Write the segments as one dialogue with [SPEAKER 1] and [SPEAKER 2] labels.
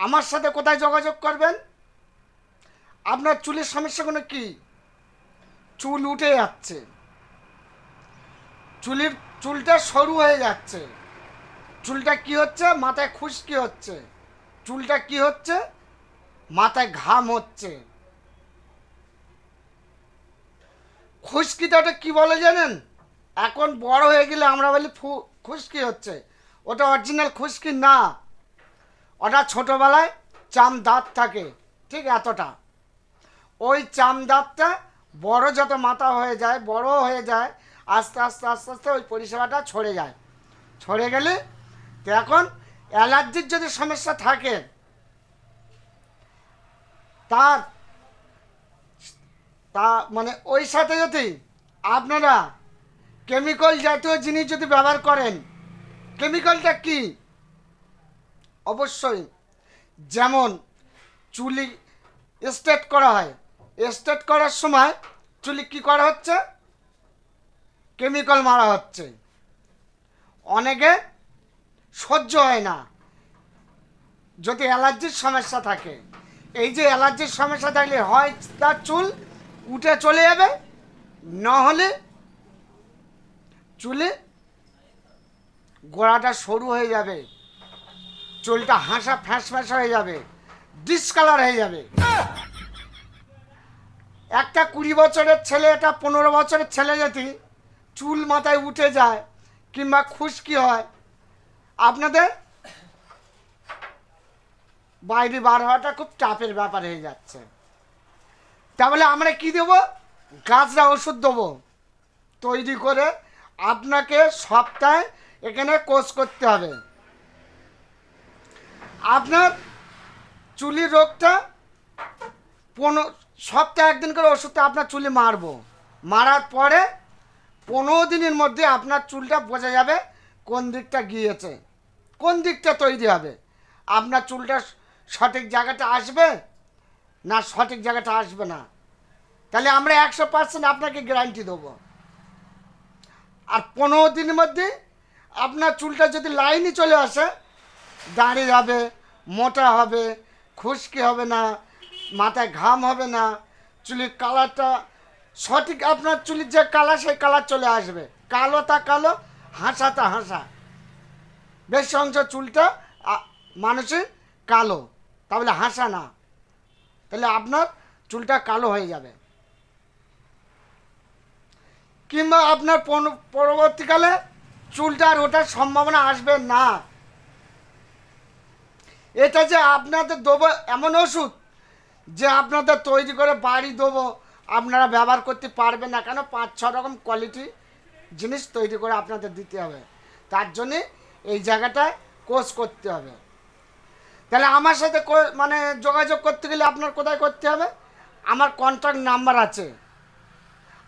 [SPEAKER 1] আমার সাথে কোথায় যোগাযোগ করবেন? আপনার চুলের সমস্যাগুলো কি? চুল উঠে যাচ্ছে, চুলটা সরু হয়ে যাচ্ছে, চুলটা কি হচ্ছে? মাথায় খুশকি হচ্ছে, চুলটা কি হচ্ছে? মাথায় ঘাম হচ্ছে। খুশকিটা ওটা কি বলে জানেন? এখন বড় হয়ে গেলে আমরা বলি খুশকি হচ্ছে, ওটা অরিজিনাল খুশকি না। ওটা ছোটোবেলায় চাম দাঁত থাকে, ঠিক এতটা। ওই চাম দাঁতটা বড় যত মাথা হয়ে যায়, বড় হয়ে যায়, আস্তে আস্তে আস্তে আস্তে ওই পরিষেবাটা ছড়ে যায়। ছড়ে গেলে তো এখন অ্যালার্জির যদি সমস্যা থাকে, তার তা মানে ওই সাথে যদি আপনারা কেমিক্যাল জাতীয় জিনিস যদি ব্যবহার করেন, কেমিক্যালটা কি? অবশ্যই যেমন চুলি স্ট্রেট করা হয়, স্ট্রেট করার সময় চুলি কি করা হচ্ছে? কেমিক্যাল মারা হচ্ছে। অনেকে সহ্য হয় না যদি অ্যালার্জির সমস্যা থাকে। এই যে অ্যালার্জির সমস্যা থাকলে হয় তার চুল উঠে চলে যাবে, নাহলে চুলে গোড়াটা সরু হয়ে যাবে, চুলটা হাসা ফ্যাঁস ফ্যাঁস হয়ে যাবে, ডিসকালার হয়ে যাবে। একটা 20 বছরের ছেলে, একটা 15 বছরের ছেলে যদি চুল মাথায় উঠে যায় কিংবা খুশকি হয়, আপনাদের বাইরে বার হওয়াটা খুব টাফের ব্যাপার হয়ে যাচ্ছে। তাহলে আমরা কি দেবো? গাছরা ওষুধ দেবো তৈরি করে, আপনাকে সপ্তাহে এখানে কোর্স করতে হবে। আপনার চুলির রোগটা সপ্তাহে একদিন করে ওষুধটা আপনার চুলে মারবো। মারার পরে 15 দিনের মধ্যে আপনার চুলটা বোঝা যাবে কোন দিকটা গিয়েছে, কোন দিকটা তৈরি হবে। আপনার চুলটা সঠিক জায়গাটা আসবে না সঠিক জায়গাটা আসবে না। তাহলে আমরা 100% আপনাকে গ্যারান্টি দেবো। আর 15 দিনের মধ্যে আপনার চুলটা যদি লাইনে চলে আসে, দাঁড়িয়ে যাবে, মোটা হবে, খুশকি হবে না, মাথায় ঘাম হবে না, চুলের কালারটা সঠিক, আপনার চুলের যে কালার সেই কালার চলে আসবে, কালো তা কালো, হাসা তা হাসা। বেশি অংশ চুলটা মানুষের কালো, তাহলে হাসা না, তাহলে আপনার চুলটা কালো হয়ে যাবে। কিংবা আপনার পরবর্তীকালে চুলটা আর ওঠার সম্ভাবনা আসবে না। এটা যে আপনাদের দেবো এমন ওষুধ যে আপনাদের তৈরি করে বাড়ি দেবো, আপনারা ব্যবহার করতে পারবেন না, কেন 5-6 রকম কোয়ালিটি জিনিস তৈরি করে আপনাদের দিতে হবে। তার জন্যে এই জায়গাটায় কোর্স করতে হবে। তাহলে আমার সাথে মানে যোগাযোগ করতে গেলে আপনার কোথায় করতে হবে? আমার কন্ট্যাক্ট নাম্বার আছে,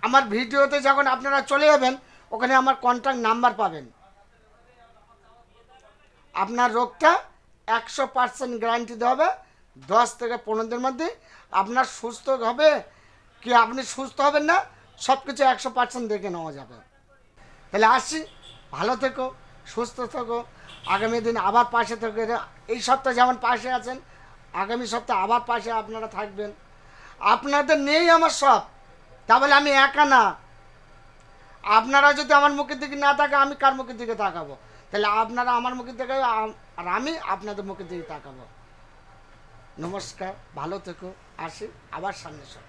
[SPEAKER 1] আমার ভিডিওতে যখন আপনারা চলে যাবেন ওখানে আমার কন্ট্যাক্ট নাম্বার পাবেন। আপনার রোগটা 100% গ্যারান্টি দেওয়া হবে। 10 থেকে 15 দিনের মধ্যে আপনার সুস্থ হবে কি আপনি সুস্থ হবেন না, সব কিছু 100% দেখে নেওয়া যাবে। তাহলে আসছি, ভালো থেকো, সুস্থ থেকো, আগামী দিন আবার পাশে থেকে, এই সপ্তাহে যেমন পাশে আছেন আগামী সপ্তাহে আবার পাশে আপনারা থাকবেন। আপনাদের নেই আমার সব, তাহলে আমি একা না। আপনারা যদি আমার মুখের দিকে না তাকান, আমি কার মুখের দিকে তাকাবো? তাহলে আপনারা আমার মুখের দিকে আর আমি আপনাদের মুখের দিকে তাকাবো। নমস্কার, ভালো থেকো, আসি আবার সামনে সব।